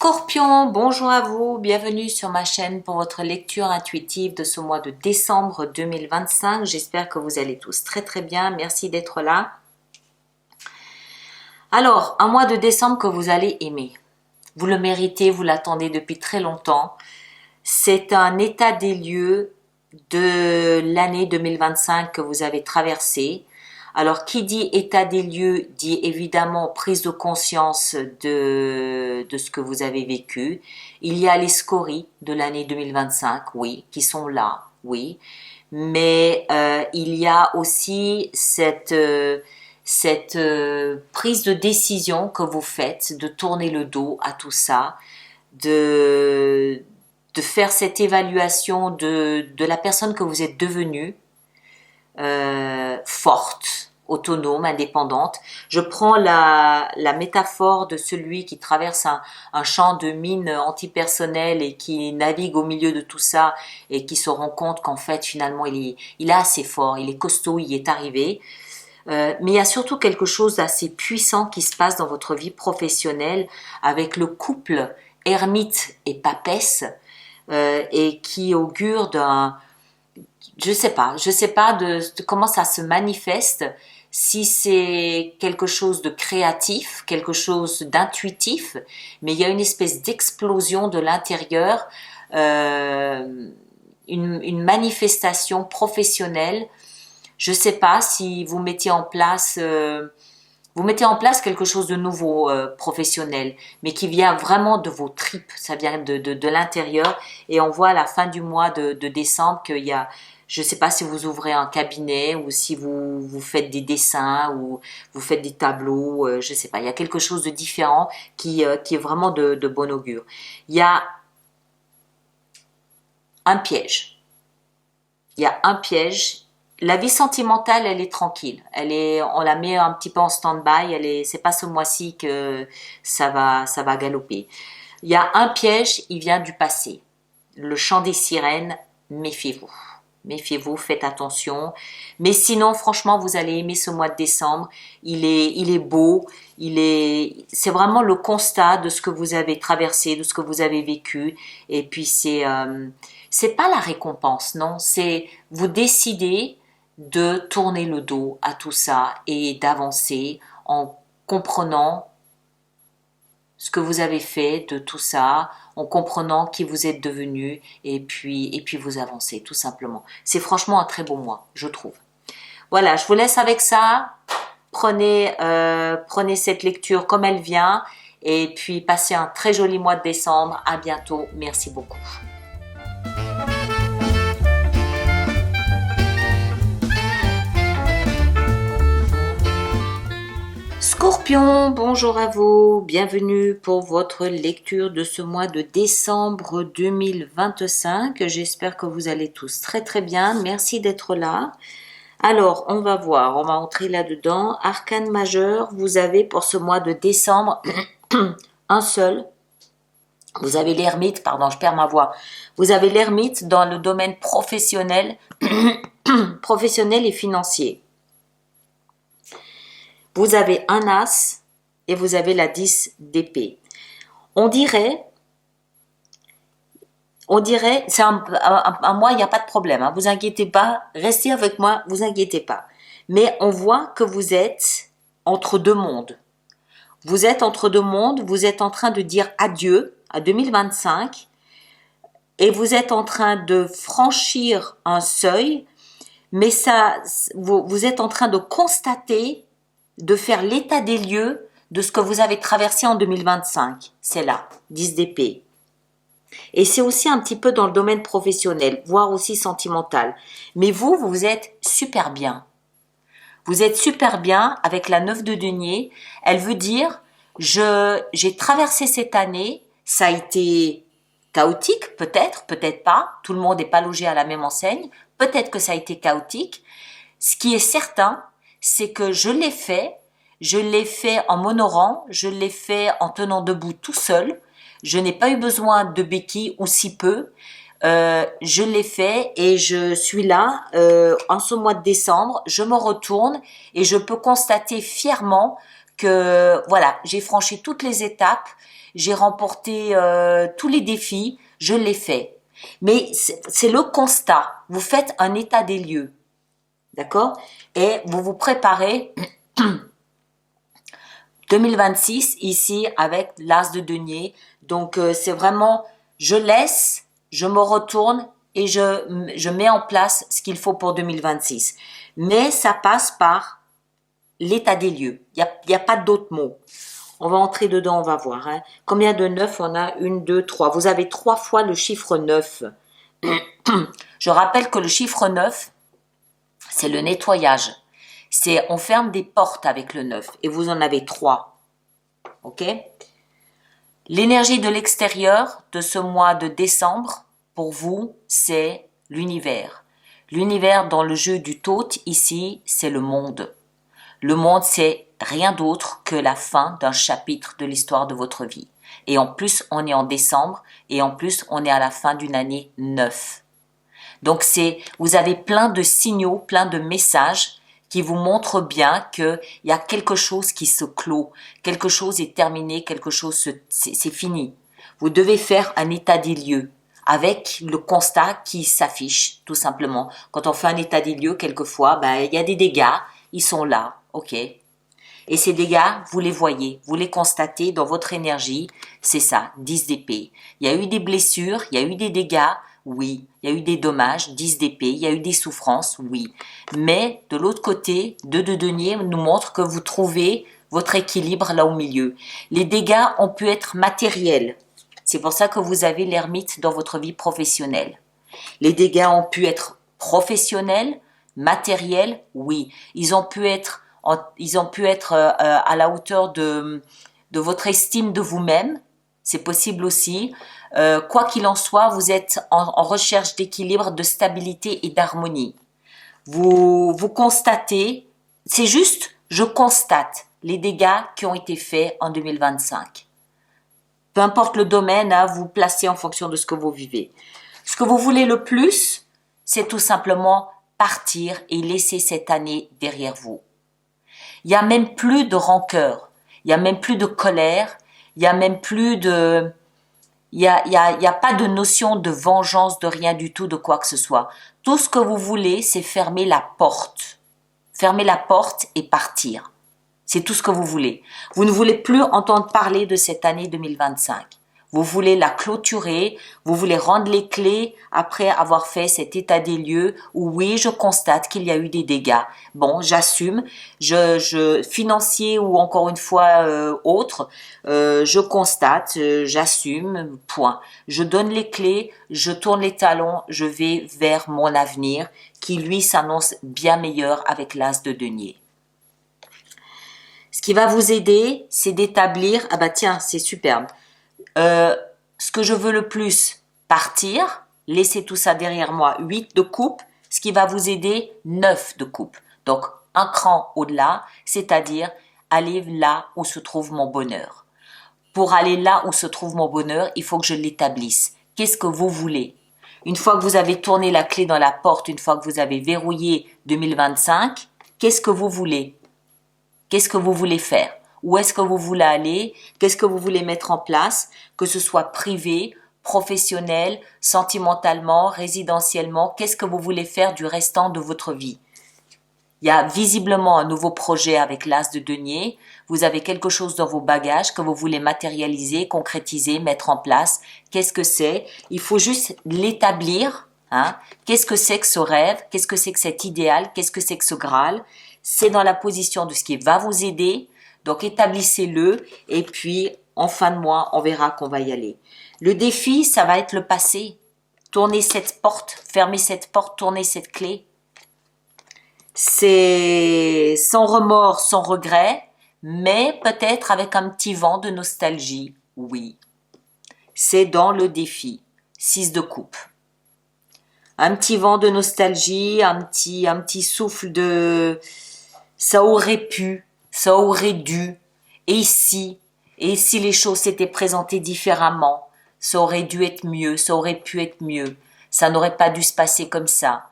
Scorpion, bonjour à vous, bienvenue sur ma chaîne pour votre lecture intuitive de ce mois de décembre 2025. J'espère que vous allez tous très très bien, merci d'être là. Alors, un mois de décembre que vous allez aimer. Vous le méritez, vous l'attendez depuis très longtemps. C'est un état des lieux de l'année 2025 que vous avez traversé. Alors, qui dit état des lieux dit évidemment prise de conscience de ce que vous avez vécu. Il y a les scories de l'année 2025, oui, qui sont là, oui. Mais il y a aussi cette prise de décision que vous faites de tourner le dos à tout ça, de faire cette évaluation de la personne que vous êtes devenue, forte, autonome, indépendante. Je prends la métaphore de celui qui traverse un champ de mines antipersonnel et qui navigue au milieu de tout ça et qui se rend compte qu'en fait finalement il est assez fort, il est costaud, il y est arrivé. Mais il y a surtout quelque chose d'assez puissant qui se passe dans votre vie professionnelle avec le couple ermite et papesse, et qui augure d'un, je sais pas de comment ça se manifeste, si c'est quelque chose de créatif, quelque chose d'intuitif, mais il y a une espèce d'explosion de l'intérieur, une manifestation professionnelle. Je sais pas si vous mettez en place quelque chose de nouveau, professionnel, mais qui vient vraiment de vos tripes, ça vient de l'intérieur, et on voit à la fin du mois de décembre qu'il y a, je sais pas si vous ouvrez un cabinet ou si vous faites des dessins ou vous faites des tableaux, je sais pas, il y a quelque chose de différent qui est vraiment de bon augure. Il y a un piège. Il y a un piège. La vie sentimentale, elle est tranquille. On la met un petit peu en stand-by. C'est pas ce mois-ci que ça va galoper. Il y a un piège, il vient du passé. Le chant des sirènes, méfiez-vous. Méfiez-vous, faites attention. Mais sinon, franchement, vous allez aimer ce mois de décembre. Il est beau. C'est vraiment le constat de ce que vous avez traversé, de ce que vous avez vécu. Et puis c'est pas la récompense, non. C'est, vous décidez de tourner le dos à tout ça et d'avancer en comprenant ce que vous avez fait de tout ça, en comprenant qui vous êtes devenu, et puis vous avancez tout simplement. C'est franchement un très beau mois, je trouve. Voilà, je vous laisse avec ça. Prenez cette lecture comme elle vient, et puis passez un très joli mois de décembre. À bientôt, merci beaucoup. Scorpion, bonjour à vous, bienvenue pour votre lecture de ce mois de décembre 2025. J'espère que vous allez tous très très bien, merci d'être là. Alors, on va voir, on va entrer là-dedans. Arcane majeur, vous avez pour ce mois de décembre un seul. Vous avez l'ermite, pardon, je perds ma voix. Vous avez l'ermite dans le domaine professionnel, professionnel et financier. Vous avez un as et vous avez la 10 d'épée. On dirait, c'est un mois, il n'y a pas de problème, hein, vous inquiétez pas, restez avec moi, vous inquiétez pas. Mais on voit que vous êtes entre deux mondes. Vous êtes entre deux mondes, vous êtes en train de dire adieu à 2025 et vous êtes en train de franchir un seuil, mais ça, vous êtes en train de constater, de faire l'état des lieux de ce que vous avez traversé en 2025. C'est là, 10 d'épée. Et c'est aussi un petit peu dans le domaine professionnel, voire aussi sentimental. Mais vous êtes super bien. Vous êtes super bien avec la 9 de denier. Elle veut dire, j'ai traversé cette année, ça a été chaotique, peut-être, peut-être pas. Tout le monde n'est pas logé à la même enseigne. Peut-être que ça a été chaotique. Ce qui est certain, c'est que je l'ai fait en m'honorant, je l'ai fait en tenant debout tout seul, je n'ai pas eu besoin de béquilles ou si peu, je l'ai fait et je suis là, en ce mois de décembre, je me retourne et je peux constater fièrement que voilà, j'ai franchi toutes les étapes, j'ai remporté tous les défis, je l'ai fait. Mais c'est le constat. Vous faites un état des lieux, d'accord? Et vous vous préparez 2026 ici avec l'as de denier. Donc c'est vraiment, je laisse, je me retourne et je mets en place ce qu'il faut pour 2026. Mais ça passe par l'état des lieux. Il y a pas d'autre mot. On va entrer dedans, on va voir. Hein. Combien de 9 on a? 1, 2, 3. Vous avez 3 fois le chiffre 9. Je rappelle que le chiffre 9, c'est le nettoyage. C'est on ferme des portes avec le 9 et vous en avez 3. OK? L'énergie de l'extérieur de ce mois de décembre, pour vous, c'est l'univers. L'univers dans le jeu du Thoth, ici, c'est le monde. Le monde, c'est rien d'autre que la fin d'un chapitre de l'histoire de votre vie. Et en plus, on est en décembre et en plus, on est à la fin d'une année 9. Donc vous avez plein de signaux, plein de messages qui vous montrent bien qu'il y a quelque chose qui se clôt, quelque chose est terminé, quelque chose c'est fini. Vous devez faire un état des lieux avec le constat qui s'affiche tout simplement. Quand on fait un état des lieux, quelquefois, il y a des dégâts, ils sont là, ok. Et ces dégâts, vous les voyez, vous les constatez dans votre énergie, c'est ça, 10 d'épée. Il y a eu des blessures, il y a eu des dégâts, oui. Il y a eu des dommages, 10 d'épée, il y a eu des souffrances, oui. Mais de l'autre côté, 2 de denier nous montre que vous trouvez votre équilibre là au milieu. Les dégâts ont pu être matériels. C'est pour ça que vous avez l'ermite dans votre vie professionnelle. Les dégâts ont pu être professionnels, matériels, oui. Ils ont pu être à la hauteur de votre estime de vous-même. C'est possible aussi. Quoi qu'il en soit, vous êtes en recherche d'équilibre, de stabilité et d'harmonie. Vous constatez, c'est juste, je constate les dégâts qui ont été faits en 2025. Peu importe le domaine, hein, vous placez en fonction de ce que vous vivez. Ce que vous voulez le plus, c'est tout simplement partir et laisser cette année derrière vous. Il n'y a même plus de rancœur, il n'y a même plus de colère, il n'y a même plus de... Il y a pas de notion de vengeance, de rien du tout, de quoi que ce soit. Tout ce que vous voulez, c'est fermer la porte. Fermer la porte et partir. C'est tout ce que vous voulez. Vous ne voulez plus entendre parler de cette année 2025. Vous voulez la clôturer, vous voulez rendre les clés après avoir fait cet état des lieux où oui, je constate qu'il y a eu des dégâts. Bon, j'assume, financier ou encore une fois autre, je constate, j'assume, point. Je donne les clés, je tourne les talons, je vais vers mon avenir qui lui s'annonce bien meilleur avec l'as de denier. Ce qui va vous aider, c'est d'établir, ah bah tiens, c'est superbe. Ce que je veux le plus, partir, laisser tout ça derrière moi, 8 de coupe, ce qui va vous aider, 9 de coupe. Donc, un cran au-delà, c'est-à-dire aller là où se trouve mon bonheur. Pour aller là où se trouve mon bonheur, il faut que je l'établisse. Qu'est-ce que vous voulez? Une fois que vous avez tourné la clé dans la porte, une fois que vous avez verrouillé 2025, qu'est-ce que vous voulez? Qu'est-ce que vous voulez faire? Où est-ce que vous voulez aller? Qu'est-ce que vous voulez mettre en place? Que ce soit privé, professionnel, sentimentalement, résidentiellement, qu'est-ce que vous voulez faire du restant de votre vie? Il y a visiblement un nouveau projet avec l'as de denier. Vous avez quelque chose dans vos bagages que vous voulez matérialiser, concrétiser, mettre en place. Qu'est-ce que c'est? Il faut juste l'établir. Hein? Qu'est-ce que c'est que ce rêve? Qu'est-ce que c'est que cet idéal? Qu'est-ce que c'est que ce Graal? C'est dans la position de ce qui va vous aider. Donc établissez-le et puis en fin de mois, on verra qu'on va y aller. Le défi, ça va être le passé. Tournez cette porte, fermez cette porte, tournez cette clé. C'est sans remords, sans regret, mais peut-être avec un petit vent de nostalgie, oui. C'est dans le défi. 6 de coupe. Un petit vent de nostalgie, un petit souffle de... Ça aurait pu, ça aurait dû, et si les choses s'étaient présentées différemment, ça aurait dû être mieux, ça aurait pu être mieux, ça n'aurait pas dû se passer comme ça.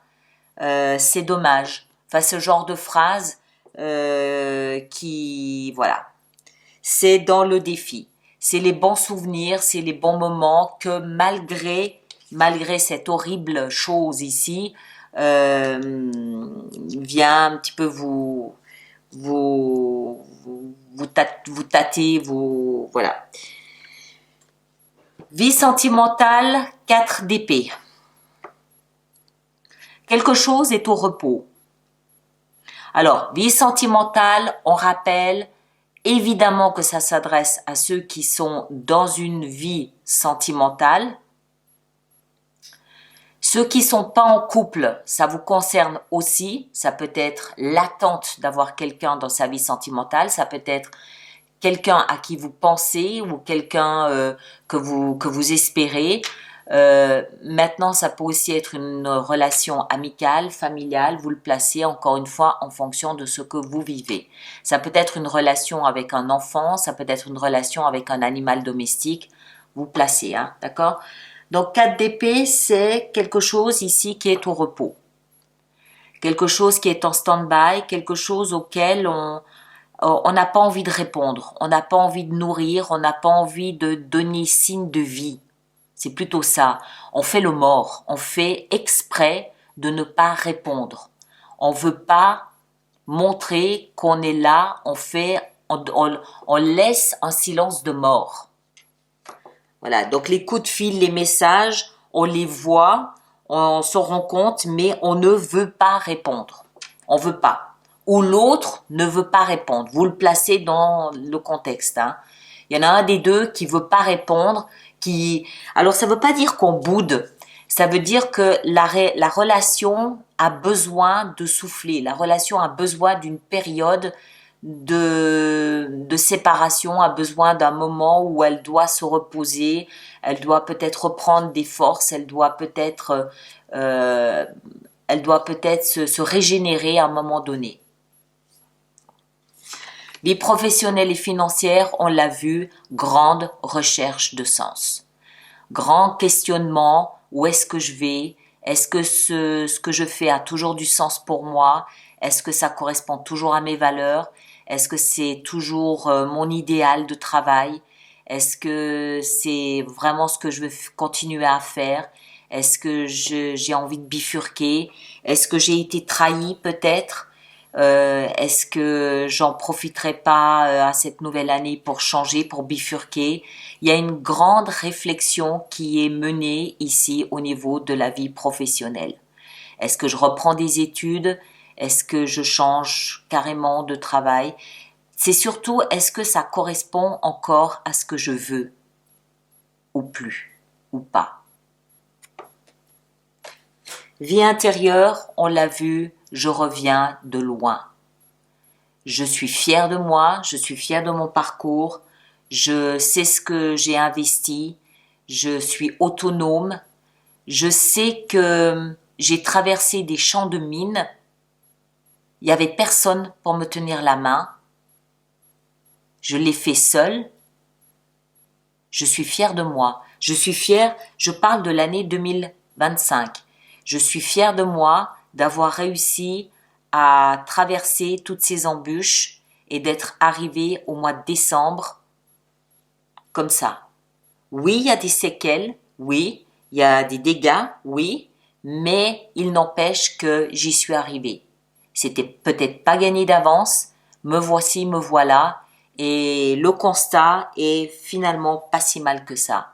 C'est dommage. Enfin, ce genre de phrase voilà. c'est dans le défi. C'est les bons souvenirs, c'est les bons moments que malgré cette horrible chose ici, vient un petit peu vous tâter, voilà. Vie sentimentale, 4 d'épée. Quelque chose est au repos. Alors, vie sentimentale, on rappelle évidemment que ça s'adresse à ceux qui sont dans une vie sentimentale. Ceux qui sont pas en couple, ça vous concerne aussi. Ça peut être l'attente d'avoir quelqu'un dans sa vie sentimentale. Ça peut être quelqu'un à qui vous pensez ou quelqu'un que vous espérez. Maintenant, ça peut aussi être une relation amicale, familiale. Vous le placez encore une fois en fonction de ce que vous vivez. Ça peut être une relation avec un enfant. Ça peut être une relation avec un animal domestique. Vous placez, hein, d'accord? Donc 4 d'épée, c'est quelque chose ici qui est au repos. Quelque chose qui est en stand-by, quelque chose auquel on n'a pas envie de répondre, on n'a pas envie de nourrir, on n'a pas envie de donner signe de vie. C'est plutôt ça. On fait le mort, on fait exprès de ne pas répondre. On veut pas montrer qu'on est là, on laisse un silence de mort. Voilà, donc les coups de fil, les messages, on les voit, on se rend compte, mais on ne veut pas répondre. On veut pas. Ou l'autre ne veut pas répondre. Vous le placez dans le contexte, hein. Il y en a un des deux qui veut pas répondre, alors ça veut pas dire qu'on boude. Ça veut dire que la relation a besoin de souffler. La relation a besoin d'une période de séparation, a besoin d'un moment où elle doit se reposer, elle doit peut-être reprendre des forces, elle doit peut-être se régénérer à un moment donné. Vie professionnelle et financière, on l'a vu, grande recherche de sens. Grand questionnement, où est-ce que je vais? Est-ce que ce que je fais a toujours du sens pour moi? Est-ce que ça correspond toujours à mes valeurs? Est-ce que c'est toujours mon idéal de travail? Est-ce que c'est vraiment ce que je veux continuer à faire? Est-ce que j'ai envie de bifurquer? Est-ce que j'ai été trahi peut-être? Est-ce que j'en profiterai pas à cette nouvelle année pour changer, pour bifurquer? Il y a une grande réflexion qui est menée ici au niveau de la vie professionnelle. Est-ce que je reprends des études? Est-ce que je change carrément de travail? C'est surtout, est-ce que ça correspond encore à ce que je veux? Ou plus? Ou pas? Vie intérieure, on l'a vu, je reviens de loin. Je suis fière de moi, je suis fière de mon parcours, je sais ce que j'ai investi, je suis autonome, je sais que j'ai traversé des champs de mines, il n'y avait personne pour me tenir la main, je l'ai fait seule, je suis fière de moi, je parle de l'année 2025, je suis fière de moi d'avoir réussi à traverser toutes ces embûches et d'être arrivée au mois de décembre comme ça. Oui, il y a des séquelles, oui, il y a des dégâts, oui, mais il n'empêche que j'y suis arrivée. C'était peut-être pas gagné d'avance, me voici, me voilà, et le constat est finalement pas si mal que ça.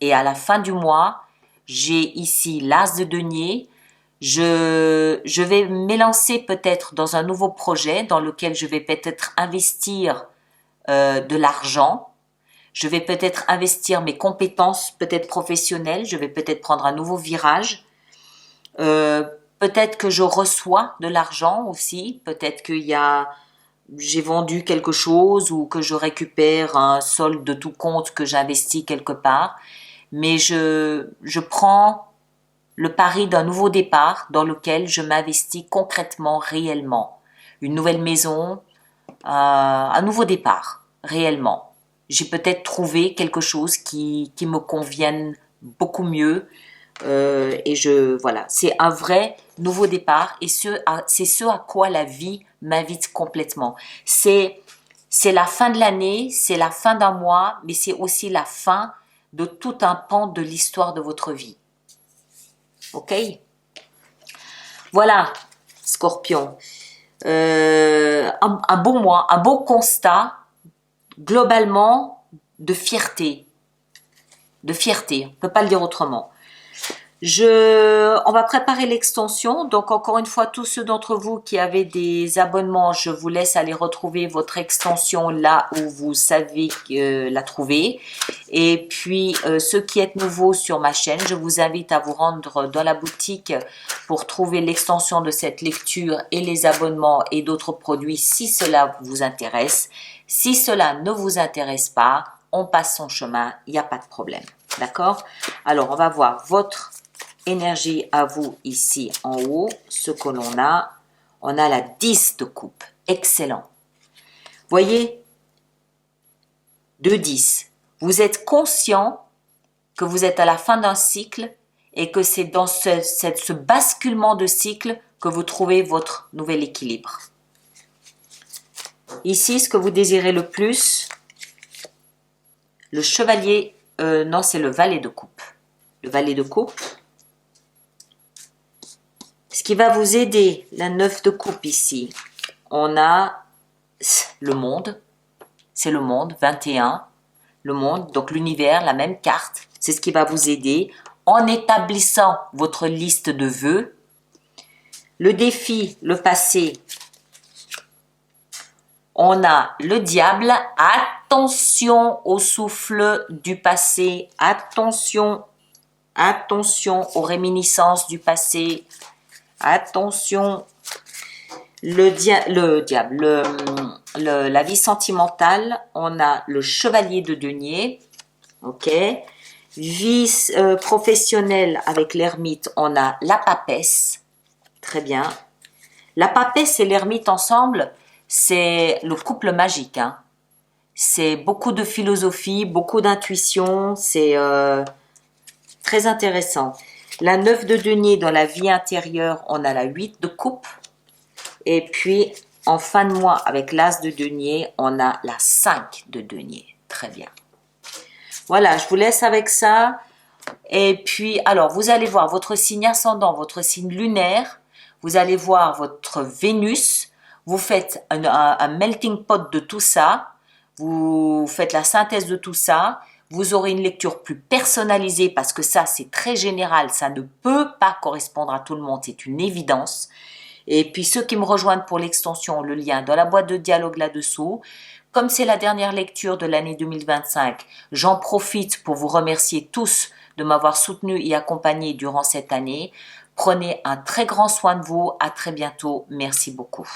Et à la fin du mois, j'ai ici l'as de denier. Je vais m'élancer peut-être dans un nouveau projet dans lequel je vais peut-être investir de l'argent. Je vais peut-être investir mes compétences, peut-être professionnelles. Je vais peut-être prendre un nouveau virage. Peut-être que je reçois de l'argent aussi. Peut-être j'ai vendu quelque chose ou que je récupère un solde de tout compte que j'investis quelque part. Mais je prends le pari d'un nouveau départ dans lequel je m'investis concrètement, réellement. Une nouvelle maison, un nouveau départ, réellement. J'ai peut-être trouvé quelque chose qui me convienne beaucoup mieux. Voilà, c'est un vrai nouveau départ et c'est ce à quoi la vie m'invite complètement. C'est C'est la fin de l'année, c'est la fin d'un mois, mais c'est aussi la fin de tout un pan de l'histoire de votre vie. Ok? Voilà, Scorpion. Un beau mois, un beau constat, globalement, de fierté. De fierté, on ne peut pas le dire autrement. On va préparer l'extension. Donc, encore une fois, tous ceux d'entre vous qui avez des abonnements, je vous laisse aller retrouver votre extension là où vous savez la trouver. Et puis, ceux qui êtes nouveaux sur ma chaîne, je vous invite à vous rendre dans la boutique pour trouver l'extension de cette lecture et les abonnements et d'autres produits si cela vous intéresse. Si cela ne vous intéresse pas, on passe son chemin, il n'y a pas de problème. D'accord? Alors, on va voir votre énergie à vous ici en haut, ce que l'on a. On a la 10 de coupe. Excellent. Voyez, 2-10. Vous êtes conscient que vous êtes à la fin d'un cycle et que c'est dans ce basculement de cycle que vous trouvez votre nouvel équilibre. Ici, ce que vous désirez le plus, le chevalier, non, c'est le valet de coupe. Le valet de coupe. Ce qui va vous aider, la 9 de coupe ici, on a le monde, c'est le monde, 21, le monde, donc l'univers, la même carte, c'est ce qui va vous aider en établissant votre liste de vœux. Le défi, le passé, on a le diable, attention au souffle du passé, attention aux réminiscences du passé, attention, la vie sentimentale, on a le chevalier de denier, ok. Vie professionnelle avec l'ermite, on a la papesse, très bien. La papesse et l'ermite ensemble, c'est le couple magique, hein. C'est beaucoup de philosophie, beaucoup d'intuition, c'est très intéressant. La 9 de denier dans la vie intérieure, on a la 8 de coupe. Et puis, en fin de mois, avec l'as de denier, on a la 5 de denier. Très bien. Voilà, je vous laisse avec ça. Et puis, alors, vous allez voir votre signe ascendant, votre signe lunaire. Vous allez voir votre Vénus. Vous faites un melting pot de tout ça. Vous faites la synthèse de tout ça. Vous aurez une lecture plus personnalisée parce que ça, c'est très général. Ça ne peut pas correspondre à tout le monde. C'est une évidence. Et puis, ceux qui me rejoignent pour l'extension, le lien dans la boîte de dialogue là-dessous. Comme c'est la dernière lecture de l'année 2025, j'en profite pour vous remercier tous de m'avoir soutenu et accompagné durant cette année. Prenez un très grand soin de vous. À très bientôt. Merci beaucoup.